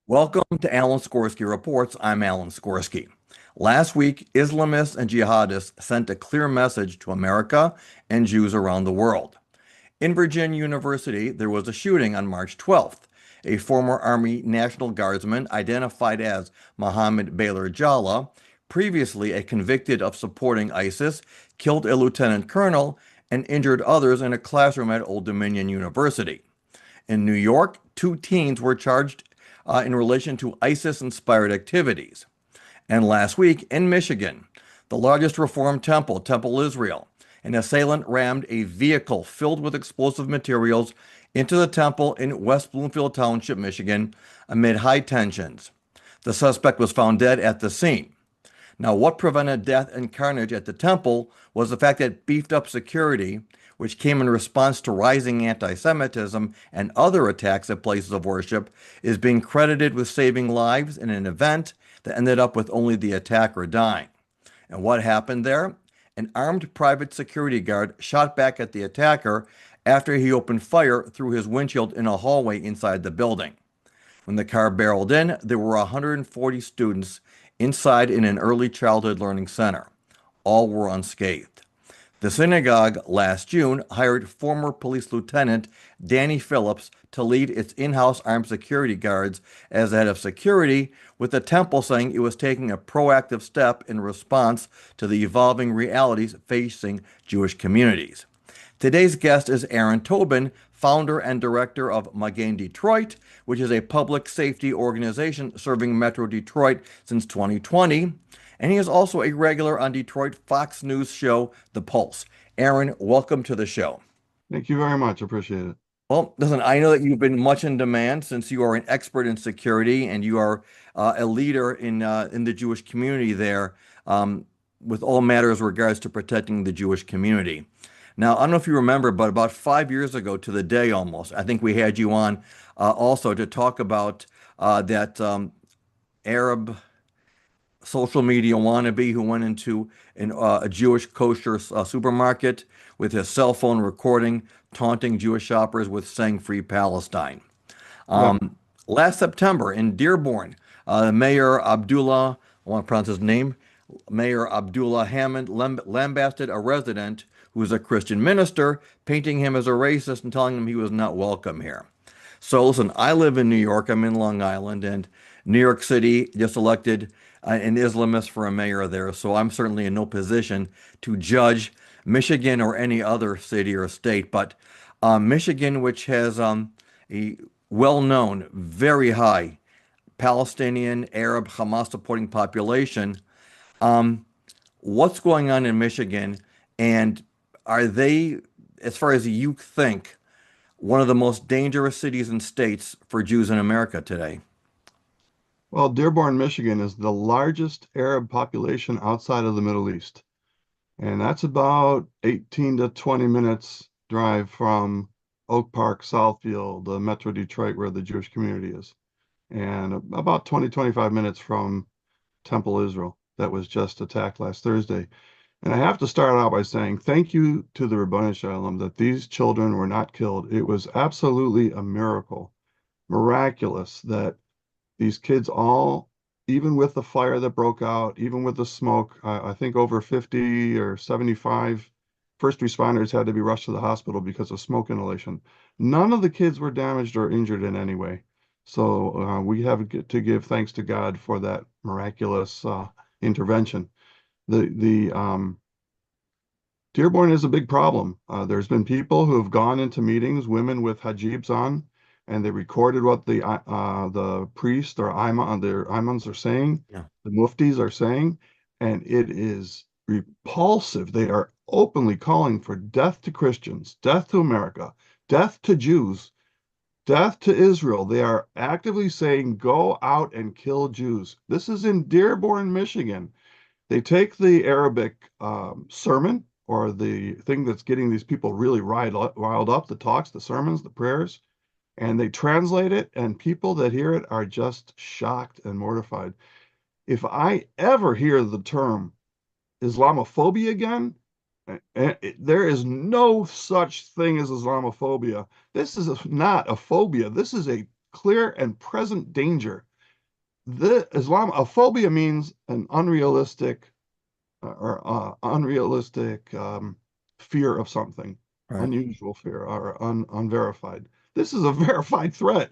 Welcome to Alan Skorski Reports. I'm Alan Skorski. Last week, Islamists and jihadists sent a clear message to America and Jews around the world. In Virginia University, there was a shooting on March 12th. A former Army National Guardsman identified as Mohammed Baylor Jalla, previously a convicted of supporting ISIS, killed a lieutenant colonel and injured others in a classroom at Old Dominion University. In New York, two teens were charged in relation to ISIS-inspired activities. And last week in Michigan, the largest Reform temple, Temple Israel, an assailant rammed a vehicle filled with explosive materials into the temple in West Bloomfield Township, Michigan, amid high tensions. The suspect was found dead at the scene. Now, what prevented death and carnage at the temple was the fact that beefed up security, which came in response to rising anti-Semitism and other attacks at places of worship, is being credited with saving lives in an event that ended up with only the attacker dying. And what happened there? An armed private security guard shot back at the attacker after he opened fire through his windshield in a hallway inside the building. When the car barreled in, there were 140 students inside in an early childhood learning center. All were unscathed. The synagogue last June hired former police lieutenant Danny Phillips to lead its in-house armed security guards as head of security, with the temple saying it was taking a proactive step in response to the evolving realities facing Jewish communities. Today's guest is Aaron Tobin, founder and director of Magen Detroit, which is a public safety organization serving Metro Detroit since 2020. And he is also a regular on Detroit Fox News show, The Pulse. Aaron, welcome to the show. Thank you very much. Appreciate it. Well, listen, I know that you've been much in demand since you are an expert in security and you are a leader in the Jewish community there, with all matters regards to protecting the Jewish community. Now, I don't know if you remember, but about 5 years ago to the day almost, I think we had you on also to talk about that Arab social media wannabe who went into a Jewish kosher supermarket with his cell phone recording, taunting Jewish shoppers with saying "Free Palestine." Yeah. Last September in Dearborn, Mayor Abdullah, I want to pronounce his name, Mayor Abdullah Hammond lambasted a resident who was a Christian minister, painting him as a racist and telling him he was not welcome here. So listen, I live in New York. I'm in Long Island, and New York City just elected an Islamist for a mayor there. So I'm certainly in no position to judge Michigan or any other city or state. But Michigan, which has a well-known, very high Palestinian, Arab, Hamas supporting population, what's going on in Michigan? And are they, as far as you think, one of the most dangerous cities and states for Jews in America today? Well, Dearborn, Michigan is the largest Arab population outside of the Middle East. And that's about 18 to 20 minutes drive from Oak Park, Southfield, Metro Detroit, where the Jewish community is. And about 20, 25 minutes from Temple Israel that was just attacked last Thursday. And I have to start out by saying thank you to the Ribbono Shalom that these children were not killed. It was absolutely a miracle, miraculous that these kids all, even with the fire that broke out, even with the smoke, I think over 50 or 75 first responders had to be rushed to the hospital because of smoke inhalation. None of the kids were damaged or injured in any way. So we have to give thanks to God for that miraculous intervention. The Dearborn is a big problem. There's been people who have gone into meetings, women with hijabs on, and they recorded what the priest or their imams are saying, Yeah. the muftis are saying, and it is repulsive. They are openly calling for death to Christians, death to America, death to Jews, death to Israel. They are actively saying, go out and kill Jews. This is in Dearborn, Michigan. They take the Arabic sermon, or the thing that's getting these people really riled up, the talks, the sermons, the prayers, and they translate it, and people that hear it are just shocked and mortified. If I ever hear the term Islamophobia again, there is no such thing as Islamophobia. This is not a phobia. This is a clear and present danger. the Islamophobia means an unrealistic unrealistic fear of something, Right. unusual fear or unverified. This is a verified threat,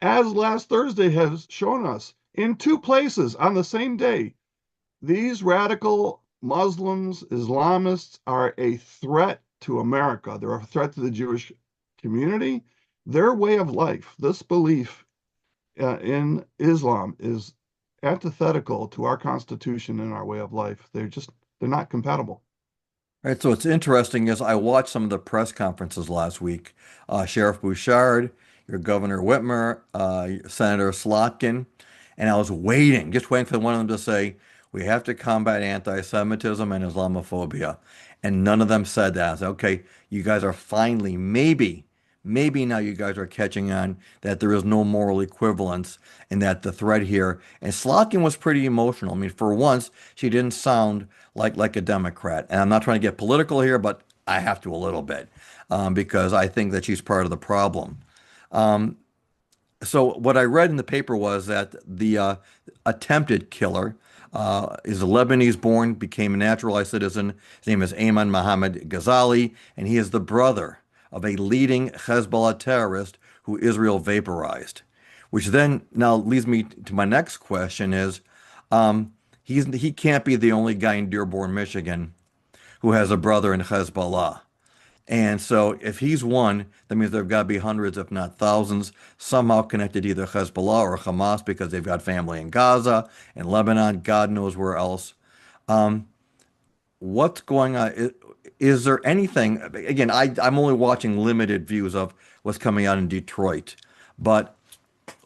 as last Thursday has shown us in two places on the same day. These radical Muslims, Islamists are a threat to America. They're a threat to the Jewish community. Their way of life, this belief in Islam is antithetical to our Constitution and our way of life. They're not compatible. Right, so what's interesting is I watched some of the press conferences last week. Sheriff Bouchard, your Governor Whitmer, Senator Slotkin, and I was waiting, just waiting for one of them to say, we have to combat anti-Semitism and Islamophobia. And none of them said that. I said, okay, you guys are finally, maybe now you guys are catching on that there is no moral equivalence and that the threat here. And Slotkin was pretty emotional. I mean, for once, she didn't sound like a Democrat. And I'm not trying to get political here, but I have to a little bit because I think that she's part of the problem. So what I read in the paper was that the attempted killer is a Lebanese-born, became a naturalized citizen. His name is Ayman Mohammed Ghazali, and he is the brother of a leading Hezbollah terrorist who Israel vaporized. Which then now leads me to my next question is, he can't be the only guy in Dearborn, Michigan, who has a brother in Hezbollah. And so if he's one, that means there've got to be hundreds, if not thousands, somehow connected to either Hezbollah or Hamas because they've got family in Gaza and Lebanon, God knows where else. Um, what's going on? Is there anything? Again, I'm only watching limited views of what's coming out in Detroit, but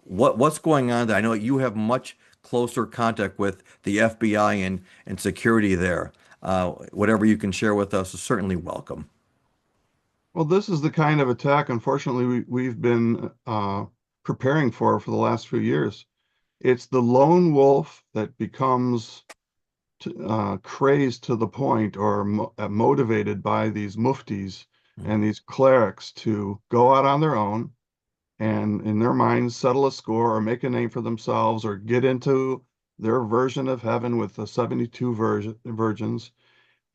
what's going on there? I know you have much closer contact with the FBI and security there. Whatever you can share with us is certainly welcome. Well, this is the kind of attack, unfortunately, we've been preparing for the last few years. It's the lone wolf that becomes crazed to the point or motivated by these muftis and these clerics to go out on their own and, in their minds, settle a score or make a name for themselves or get into their version of heaven with the 72 virgins.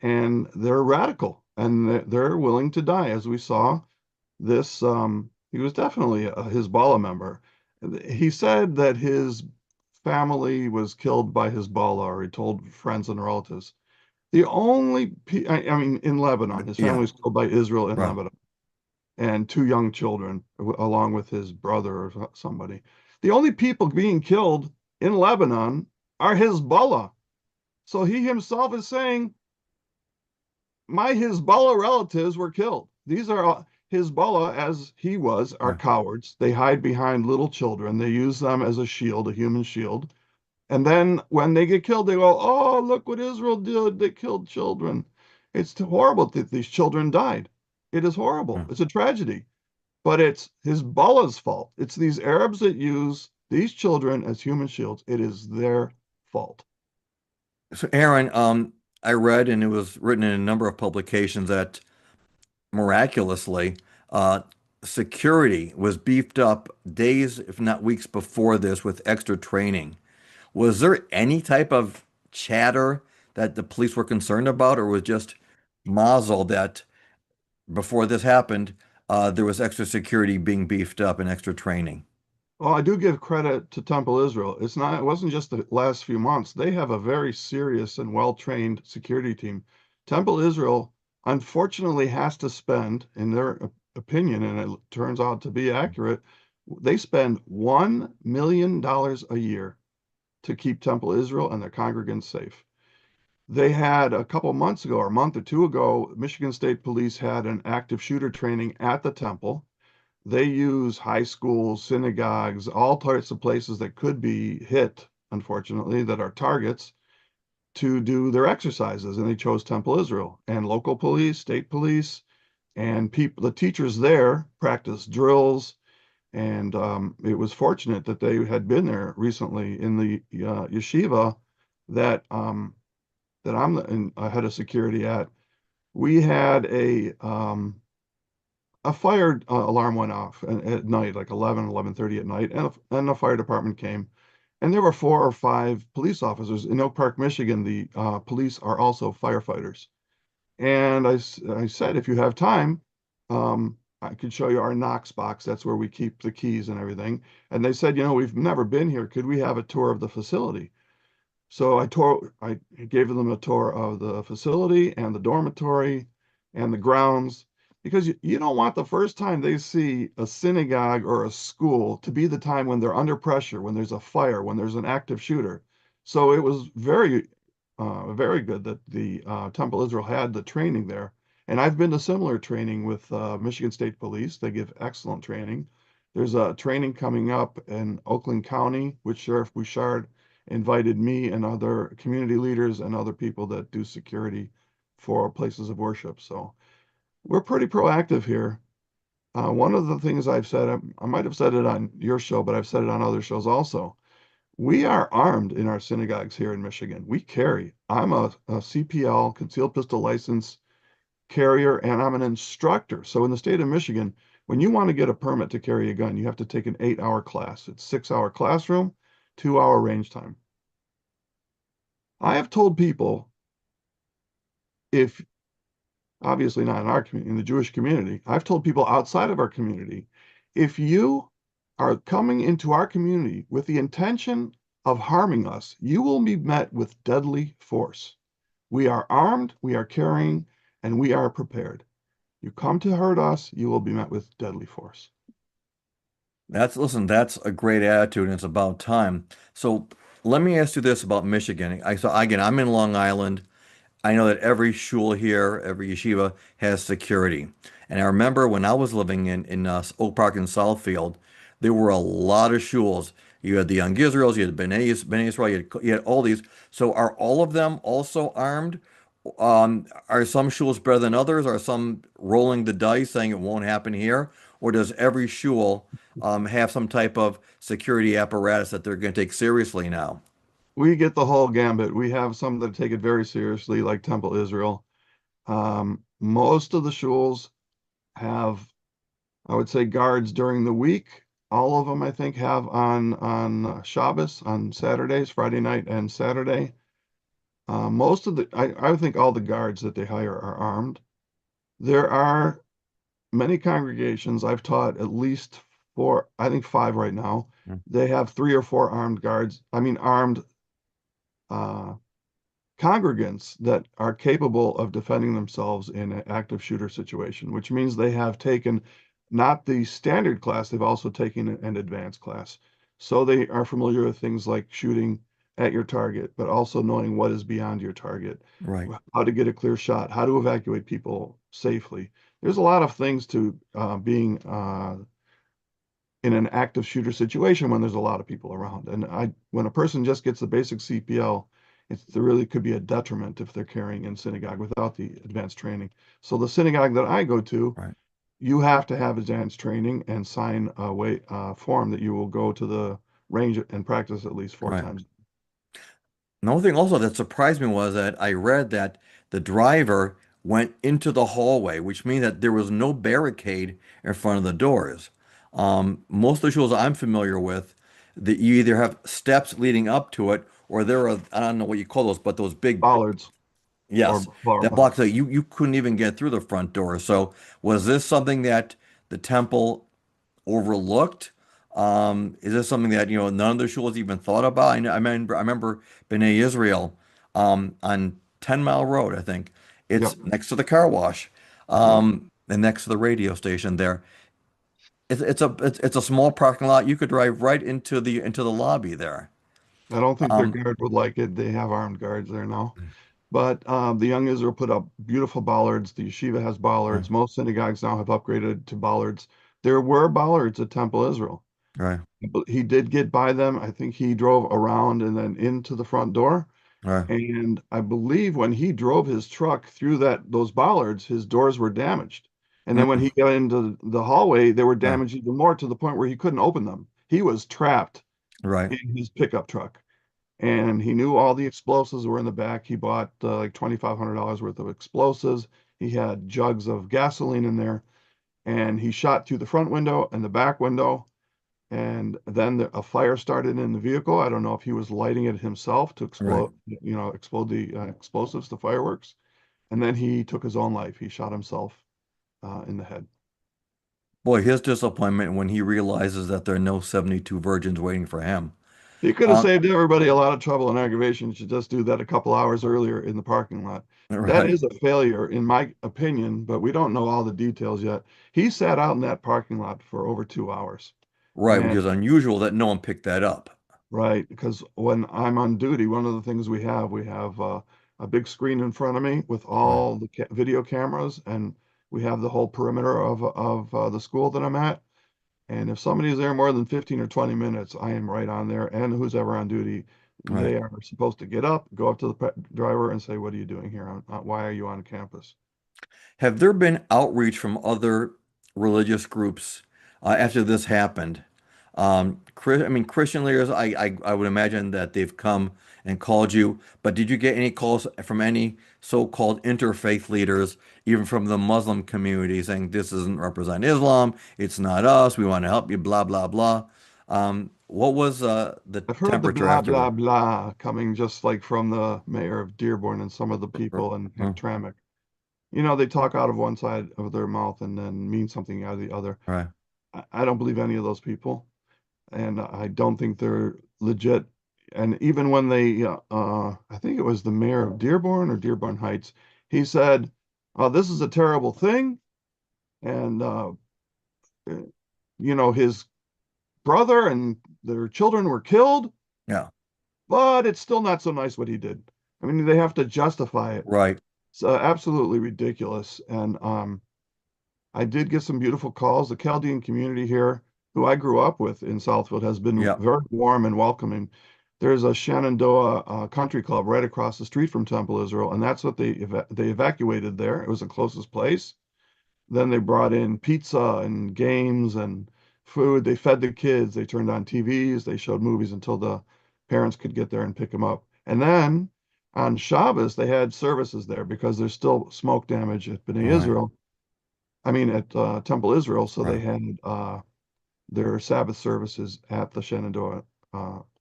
And they're radical and they're willing to die. As we saw, this he was definitely a Hezbollah member. He said that his family was killed by Hezbollah, or he told friends and relatives. The only, I mean, in Lebanon, his family Yeah, was killed by Israel in right. Lebanon, and two young children, along with his brother or somebody. The only people being killed in Lebanon are Hezbollah. So he himself is saying, my Hezbollah relatives were killed. These are Hezbollah, as he was, are Right. cowards. They hide behind little children. They use them as a shield, a human shield. And then when they get killed, they go, oh, look what Israel did. They killed children. It's horrible that these children died. It is horrible. Yeah. It's a tragedy. But it's Hezbollah's fault. It's these Arabs that use these children as human shields. It is their fault. So, Aaron, I read, and it was written in a number of publications that miraculously, security was beefed up days, if not weeks before this with extra training. Was there any type of chatter that the police were concerned about, or was just mazel that before this happened, there was extra security being beefed up and extra training? Well, I do give credit to Temple Israel. It wasn't just the last few months. They have a very serious and well-trained security team. Temple Israel, unfortunately, has to spend, in their opinion, and it turns out to be accurate, they spend $1 million a year to keep Temple Israel and their congregants safe. They had a couple months ago, or a month or two ago, Michigan State Police had an active shooter training at the temple. They use high schools, synagogues, all types of places that could be hit, unfortunately, that are targets to do their exercises. And they chose Temple Israel. And local police, state police, and people, the teachers there practice drills. And it was fortunate that they had been there recently in the yeshiva that that I had a security at. We had a fire alarm went off at night, like 11, 11:30 at night, and the fire department came. And there were 4 or 5 police officers in Oak Park, Michigan. The police are also firefighters. And I said, if you have time, I could show you our Knox box. That's where we keep the keys and everything. And they said, we've never been here. Could we have a tour of the facility? So I gave them a tour of the facility and the dormitory and the grounds because you don't want the first time they see a synagogue or a school to be the time when they're under pressure, when there's a fire, when there's an active shooter. So it was very good that the Temple Israel had the training there. And I've been to similar training with Michigan State Police. They give excellent training. There's a training coming up in Oakland County, which Sheriff Bouchard invited me and other community leaders and other people that do security for places of worship. So we're pretty proactive here. One of the things I've said, I might have said it on your show, but I've said it on other shows also. We are armed in our synagogues here in Michigan. We carry. I'm a CPL, concealed pistol license carrier, and I'm an instructor. So in the state of Michigan, when you want to get a permit to carry a gun, you have to take an 8-hour class. It's 6-hour classroom, 2-hour range time. I have told people, if obviously not in our community, in the Jewish community, I've told people outside of our community, if you are coming into our community with the intention of harming us, you will be met with deadly force. We are armed, we are carrying, and we are prepared. You come to hurt us, you will be met with deadly force. Listen, that's a great attitude, and it's about time. So let me ask you this about Michigan. So again, I'm in Long Island. I know that every shul here, every yeshiva has security. And I remember when I was living in Oak Park and Southfield, there were a lot of shuls. You had the Young Israels, you had Bnei Israel, you had all these. So are all of them also armed? Are some shuls better than others? Are some rolling the dice saying it won't happen here? Or does every shul have some type of security apparatus that they're going to take seriously now? We get the whole gambit. We have some that take it very seriously, like Temple Israel. Most of the shuls have, I would say, guards during the week. All of them, I think, have on Shabbos, on Saturdays, Friday night and Saturday. Most of I think all the guards that they hire are armed. There are many congregations, I've taught at least 4, I think 5 right now. Mm. They have 3 or 4 armed guards, I mean, armed uh, congregants that are capable of defending themselves in an active shooter situation, which means they have taken not the standard class, they've also taken an advanced class. So they are familiar with things like shooting at your target, but also knowing what is beyond your target, Right, how to get a clear shot, how to evacuate people safely. There's a lot of things to being in an active shooter situation when there's a lot of people around. And when a person just gets the basic CPL, there really could be a detriment if they're carrying in synagogue without the advanced training. So the synagogue that I go to, right, you have to have advanced training and sign a form that you will go to the range and practice at least 4 right. times. Another thing also that surprised me was that I read that the driver went into the hallway, which means that there was no barricade in front of the doors. Most of the schools I'm familiar with, that you either have steps leading up to it, or there are, I don't know what you call those, but those big, Bollards or yes, bar that blocks bollards. that you couldn't even get through the front door. So was this something that the temple overlooked? Is this something that, none of the schools even thought about? I remember B'nai Israel, on 10 Mile Road, I think. Yep. It's next to the car wash, Yep. and next to the radio station there. It's a small parking lot. You could drive right into the lobby there. I don't think their Um, guard would like it. They have armed guards there now. But the Young Israel put up beautiful bollards. The yeshiva has right, bollards. Most synagogues now have upgraded to bollards. There were bollards at Temple Israel. right, But he did get by them. I think he drove around and then into the front door. right. And I believe when he drove his truck through those bollards, his doors were damaged. And then when Mm, he got into the hallway, they were right, damaged even more to the point where he couldn't open them. He was trapped right, in his pickup truck. And he knew all the explosives were in the back. He bought like $2,500 worth of explosives. He had jugs of gasoline in there, and he shot through the front window and the back window. and then a fire started in the vehicle. I don't know if he was lighting it himself to Right. explode the explosives, the fireworks, and then he took his own life. He shot himself in the head. Boy, his disappointment when he realizes that there are no 72 virgins waiting for him. He could have Um, saved everybody a lot of trouble and aggravation. He should just do that a couple hours earlier in the parking lot. That right. is a failure, in my opinion, but we don't know all the details yet. He sat out in that parking lot for over 2 hours. Right, which And is unusual that no one picked that up. right, because when I'm on duty, one of the things we have a big screen in front of me with Right. all the video cameras, and we have the whole perimeter of the school that I'm at. And if somebody's there more than 15 or 20 minutes, I am right on there. And who's ever on duty, Right. they are supposed to get up, go up to the driver and say, "What are you doing here? Why are you on campus?" Have there been outreach from other religious groups after this happened? I mean, Christian leaders, I would imagine that they've come and called you, but did you get any calls from any so-called interfaith leaders, even from the Muslim community, saying this doesn't represent Islam, it's not us, we want to help you, blah, blah, blah. What was the I've heard the temperature blah, blah, afterward? blah coming just like from the mayor of Dearborn and some of the people in Mm, Hamtramck. They talk out of one side of their mouth and then mean something out of the other. right, I don't believe any of those people, and I don't think they're legit. And even when I think it was the mayor of Dearborn or Dearborn Heights, he said, "This is a terrible thing," and his brother and their children were killed, yeah, but it's still not so nice what he did. I mean, they have to justify it. right, It's absolutely ridiculous. And I did get some beautiful calls. The Chaldean community here, who I grew up with in Southfield, has been yeah, very warm and welcoming. There's a Shenandoah country club right across the street from Temple Israel, and that's what they evacuated there. It was the closest place. Then they brought in pizza and games and food. They fed the kids. They turned on TVs. They showed movies until the parents could get there and pick them up. And then on Shabbos, they had services there because there's still smoke damage at Bnei right, Israel. I mean, at Temple Israel. So they right, had their Sabbath services at the Shenandoah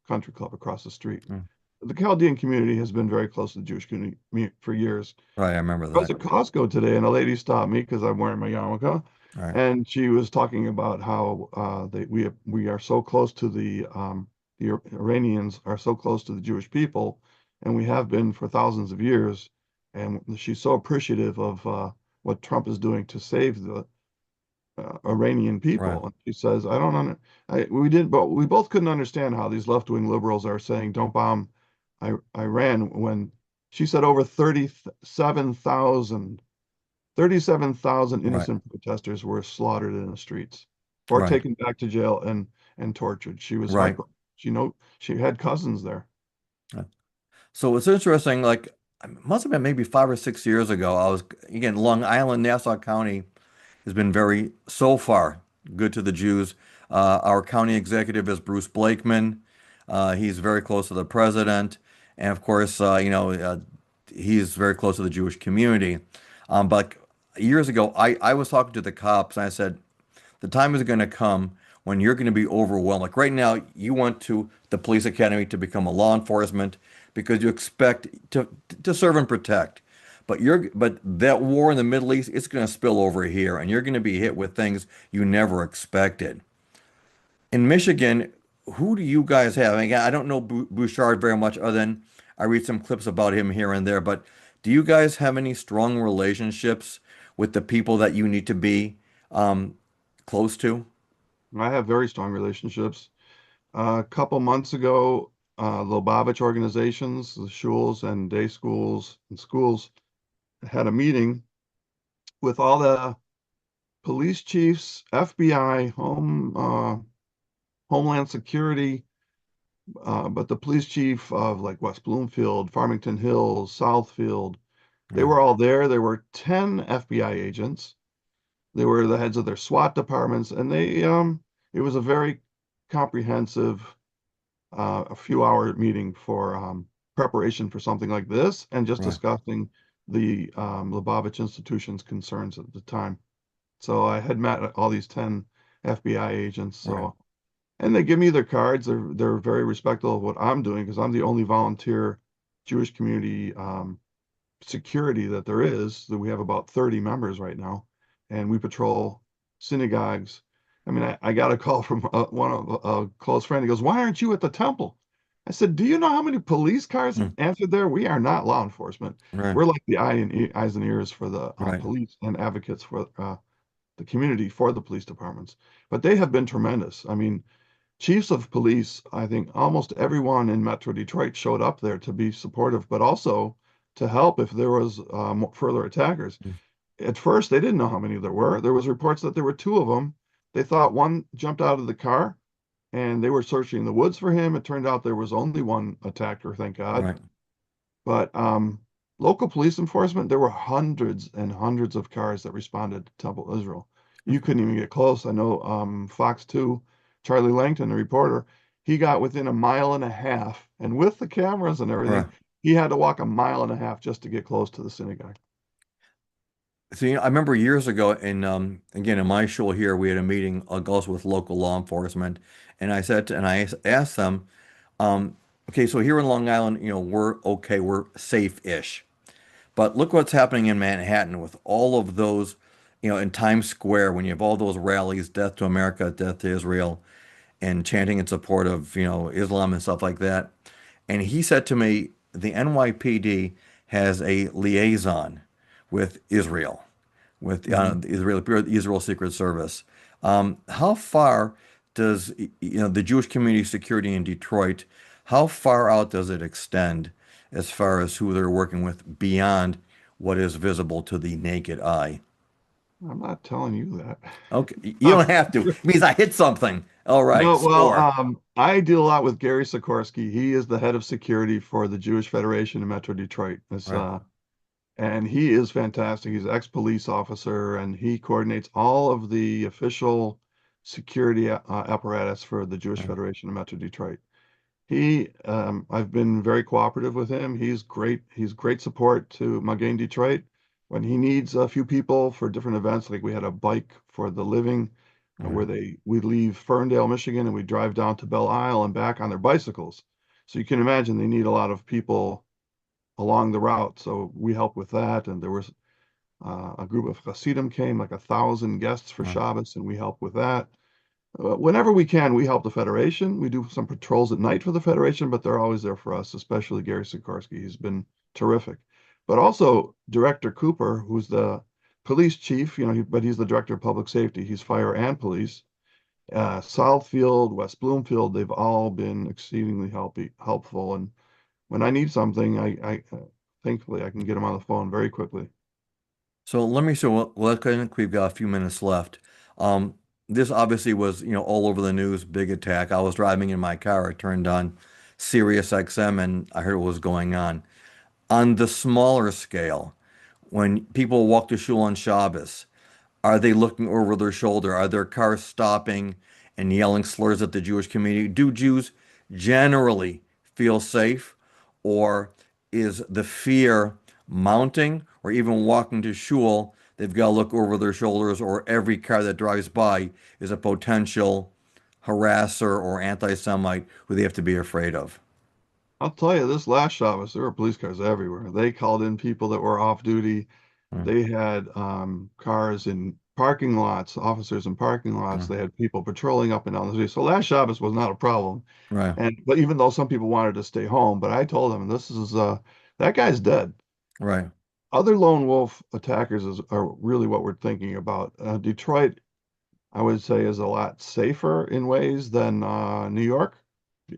Country Club across the street. mm, The Chaldean community has been very close to the Jewish community for years. right, I remember I was that. at Costco today, and a lady stopped me because I'm wearing my yarmulke, Right, and she was talking about how we are so close to the Iranians are so close to the Jewish people, and we have been for thousands of years. And she's so appreciative of what Trump is doing to save the Iranian right, people. And she says, "I don't under, we didn't, but we both couldn't understand how these left-wing liberals are saying don't bomb Iran when." She said over 37,000 right, innocent protesters were slaughtered in the streets or right, taken back to jail and tortured. She was right. heartbroken. She had cousins there. Right. So it's interesting, like, it must have been maybe 5 or 6 years ago. Again, Long Island, Nassau County has been very, so far, good to the Jews. Our county executive is Bruce Blakeman. He's very close to the president. And of course, he's very close to the Jewish community. But years ago, I was talking to the cops and I said, the time is going to come when you're going to be overwhelmed. Like right now, you went to the police academy to become a law enforcement because you expect to serve and protect. But that war in the Middle East, it's going to spill over here, and you're going to be hit with things you never expected. In Michigan, who do you guys have? Again, I don't know Bouchard very much, other than I read some clips about him here and there. But do you guys have any strong relationships with the people that you need to be um, close to? I have very strong relationships. A couple months ago, Lubavitch organizations, the shuls and day schools and schools had a meeting with all the police chiefs, FBI, Homeland Security, but the police chief of like West Bloomfield, Farmington Hills, Southfield, they Right, were all there. There were 10 FBI agents. They were the heads of their SWAT departments, and it was a very comprehensive, a few-hour meeting for preparation for something like this, and just right, discussing the Lubavitch institution's concerns at the time. So I had met all these 10 FBI agents. right. So, And they give me their cards. They're very respectful of what I'm doing because I'm the only volunteer Jewish community security that there is. That we have about 30 members right now, and we patrol synagogues. I mean, I got a call from one of a close friend. He goes, "Why aren't you at the temple?" I said, "Do you know how many police cars Mm, answered there? We are not law enforcement. right, We're like the eyes and ears for the right. police and advocates for the community for the police departments. But they have been tremendous. I mean, chiefs of police, I think almost everyone in Metro Detroit showed up there to be supportive, but also to help if there was further attackers. Mm, At first, they didn't know how many there were. There was reports that there were two of them. They thought one jumped out of the car, and they were searching the woods for him. It turned out there was only one attacker, thank God. right. But local police enforcement, there were hundreds and hundreds of cars that responded to Temple Israel. You couldn't even get close. I know Fox 2, Charlie Langton, the reporter, he got within a mile and a half, and with the cameras and Right. everything, he had to walk a mile and a half just to get close to the synagogue. See, I remember years ago in again in my shul here, we had a meeting also with local law enforcement, and I asked them, okay, so here in Long Island, we're okay, we're safe-ish, but look what's happening in Manhattan with all of those, in Times Square when you have all those rallies, Death to America, Death to Israel, and chanting in support of, Islam and stuff like that. And he said to me, the NYPD has a liaison with Israel, with Mhm. Israel Secret Service. How far does the Jewish community security in Detroit? How far out does it extend as far as who they're working with beyond what is visible to the naked eye? I'm not telling you that. Okay, you don't have to. It means I hit something. All right, No, well, score. I deal a lot with Gary Sikorsky. He is the head of security for the Jewish Federation in Metro Detroit. Right, And he is fantastic. He's an ex-police officer, and he coordinates all of the official security apparatus for the Jewish right, Federation in Metro Detroit. I've been very cooperative with him. He's great. He's great support to Magen Detroit when he needs a few people for different events. Like we had a bike for the living, right. where we leave Ferndale, Michigan, and we drive down to Belle Isle and back on their bicycles. So you can imagine they need a lot of people along the route. So we help with that. And there was a group of Hasidim came, like 1,000 guests for Right. Shabbos, and we help with that. Whenever we can, we help the Federation. We do some patrols at night for the Federation, but they're always there for us, especially Gary Sikorsky. He's been terrific. But also Director Cooper, who's the police chief, but he's the director of public safety. He's fire and police. Southfield, West Bloomfield, they've all been exceedingly helpful. And when I need something, thankfully I can get them on the phone very quickly. So let me show. Well, I think we've got a few minutes left. Um, this obviously was, all over the news, big attack. I was driving in my car. I turned on Sirius XM and I heard what was going on. On the smaller scale, when people walk to shul on Shabbos, are they looking over their shoulder? Are their cars stopping and yelling slurs at the Jewish community? Do Jews generally feel safe, or is the fear mounting, or even walking to shul, they've got to look over their shoulders, or every car that drives by is a potential harasser or anti-Semite who they have to be afraid of? I'll tell you, this last Shabbos, there were police cars everywhere. They called in people that were off duty. Hmm, They had cars in parking lots, officers in parking lots. hmm. They had people patrolling up and down the street. So last Shabbos was not a problem. Right, But even though some people wanted to stay home, but I told them this is that guy's dead. right, Other lone wolf attackers are really what we're thinking about. Detroit, I would say, is a lot safer in ways than New York,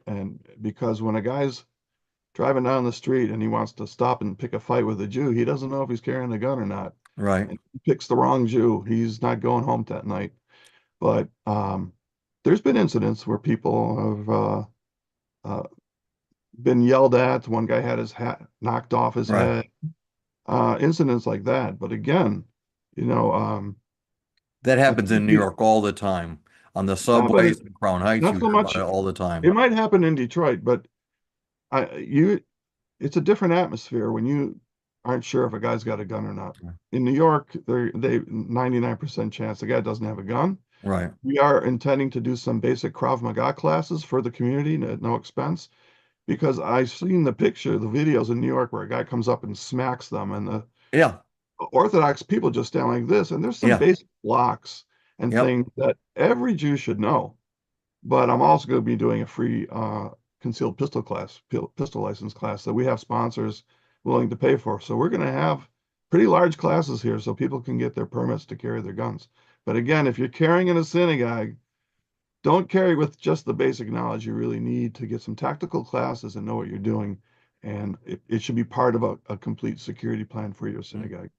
and because when a guy's driving down the street and he wants to stop and pick a fight with a Jew, he doesn't know if he's carrying a gun or not. right. And if he picks the wrong Jew, he's not going home that night. But there's been incidents where people have been yelled at. One guy had his hat knocked off his Right. head. Incidents like that. But again, you know, That I happens think in New York all the time. On the yeah, but subways in Crown Heights, not you so hear about much. it all the It time. might happen in Detroit, but it's a different atmosphere when you aren't sure if a guy's got a gun or not. In New York, they 99% chance the guy doesn't have a gun. Right. We are intending to do some basic Krav Maga classes for the community at no expense because I've seen the videos in New York where a guy comes up and smacks them, and the Yeah. Orthodox people just stand like this. And there's some Yeah. basic blocks and Yep. things that every Jew should know. But I'm also going to be doing a free concealed pistol class, pistol license class that we have sponsors willing to pay for. So we're going to have pretty large classes here so people can get their permits to carry their guns. But again, if you're carrying in a synagogue, don't carry with just the basic knowledge. You really need to get some tactical classes and know what you're doing. And it should be part of a complete security plan for your Mm. synagogue.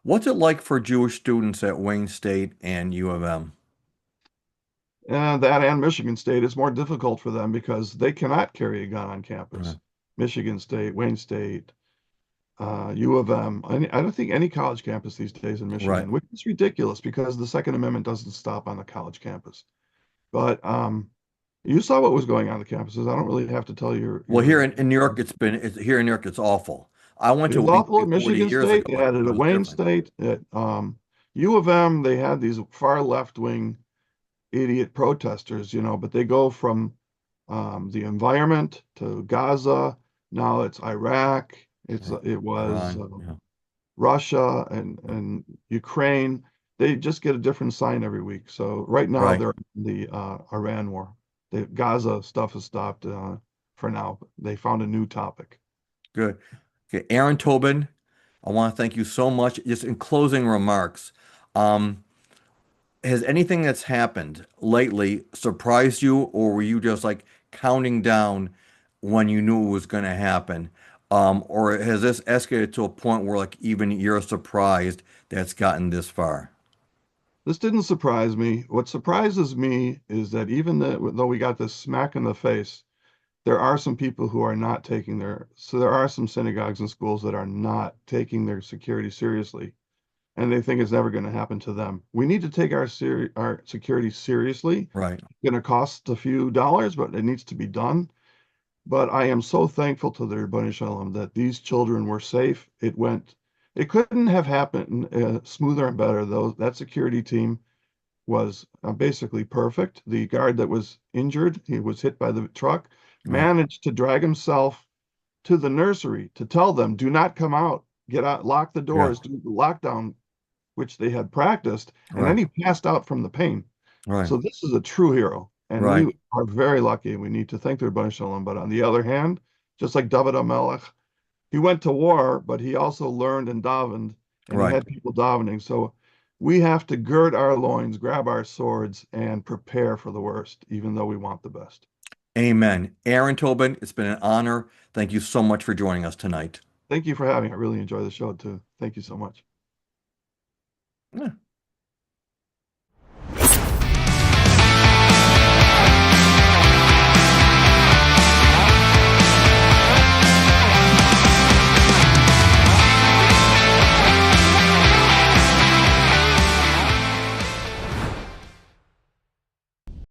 What's it like for Jewish students at Wayne State and U of M? That and Michigan State is more difficult for them because they cannot carry a gun on campus. Right. Michigan State, Wayne State, U of M. I don't think any college campus these days in Right. Michigan, which is ridiculous because the Second Amendment doesn't stop on the college campus. But you saw what was going on the campuses. I don't really have to tell Well, here your in New York, here in New York, it's awful. I went It to was Wayne awful at State 40 Michigan years ago. State. They had it It at was Wayne different. State. At U of M, they had these far left wing idiot protesters, but they go from the environment to Gaza. Now it's Iraq. It was Iran. Yeah. Russia and Ukraine. They just get a different sign every week. So right now Right. they're in the Iran war. The Gaza stuff has stopped for now. They found a new topic. Good. Okay. Aaron Tobin, I want to thank you so much. Just in closing remarks, um, has anything that's happened lately surprised you, or were you just like counting down when you knew it was going to happen? Or has this escalated to a point where like even you're surprised that's gotten this far? This didn't surprise me. What surprises me is that though we got this smack in the face, there are some people who are not so there are some synagogues and schools that are not taking their security seriously, and they think it's never going to happen to them. We need to take our security seriously. Right. It's going to cost a few dollars, but it needs to be done. But I am so thankful to the Ribono Shel Olam that these children were safe. It couldn't have happened smoother and better. That security team was basically perfect. The guard that was injured, he was hit by the truck, Right. managed to drag himself to the nursery to tell them, do not come out, get out, lock the Yeah. doors, do the lockdown, which they had practiced. And then Right. he passed out from the pain. Right. So this is a true hero. And Right. we are very lucky. We need to thank the Rebbeinu Shalom. But on the other hand, just like David HaMelech, he went to war, but he also learned and davened, and he Right. had people davening. So we have to gird our loins, grab our swords, and prepare for the worst, even though we want the best. Amen. Aaron Tobin, it's been an honor. Thank you so much for joining us tonight. Thank you for having me. I really enjoy the show too. Thank you so much. Yeah.